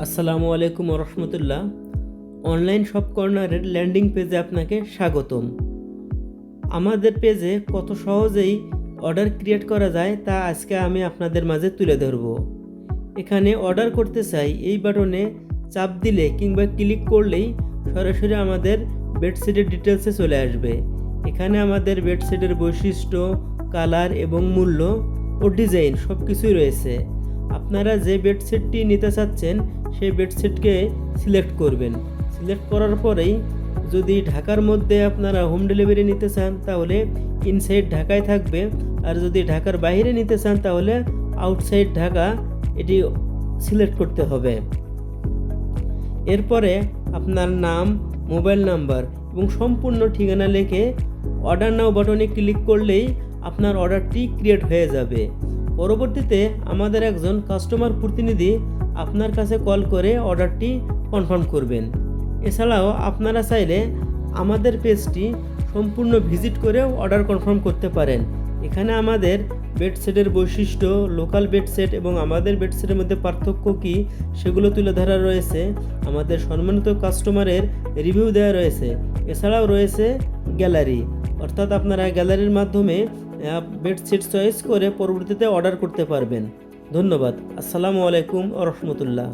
আসসালামু আলাইকুম রহমতুল্লাহ। Online shop কর্নারের ল্যান্ডিং পেজে আপনাকে স্বাগতম। আমাদের পেজে কত সহজেই অর্ডার ক্রিয়েট করা যায় তা আজকে আমি আপনাদের মাঝে তুলে ধরব। এখানে অর্ডার করতে চাই এই বাটনে চাপ দিলে কিংবা ক্লিক করলেই সরাসরি আমাদের বেডশিটের ডিটেলসে চলে আসবে। এখানে আমাদের বেডশিটের বৈশিষ্ট্য, কালার এবং মূল্য ও ডিজাইন সব কিছুই রয়েছে। আপনারা যে বেডশিটটি নিতে চাচ্ছেন সেই বেডশিটকে সিলেক্ট করবেন। সিলেক্ট করার পরেই যদি ঢাকার মধ্যে আপনারা হোম ডেলিভারি নিতে চান তাহলে ইনসাইড ঢাকায় থাকবে, আর যদি ঢাকার বাইরে নিতে চান তাহলে আউটসাইড ঢাকা এটি সিলেক্ট করতে হবে। এরপরে আপনার নাম, মোবাইল নাম্বার এবং সম্পূর্ণ ঠিকানা লিখে অর্ডার নাও বাটনে ক্লিক করলেই আপনার অর্ডারটি ক্রিয়েট হয়ে যাবে। পরবর্তীতে আমাদের একজন কাস্টমার প্রতিনিধি আপনার কাছে কল করে অর্ডারটি কনফার্ম করবেন। এছাড়াও আপনারা চাইলে আমাদের পেজটি সম্পূর্ণ ভিজিট করেও অর্ডার কনফার্ম করতে পারেন। এখানে আমাদের বেডসেটের বৈশিষ্ট্য, লোকাল বেডসেট এবং আমাদের বেডসেটের মধ্যে পার্থক্য কী সেগুলো তুলে ধরা রয়েছে। আমাদের সম্মানিত কাস্টমারের রিভিউ দেওয়া রয়েছে। এছাড়াও রয়েছে গ্যালারি, অর্থাৎ আপনারা গ্যালারির মাধ্যমে বেডশিট চয়েস করে পরবর্তীতে অর্ডার করতে পারবেন। ধন্যবাদ। আসসালামু আলাইকুম ওয়া রাহমাতুল্লাহ।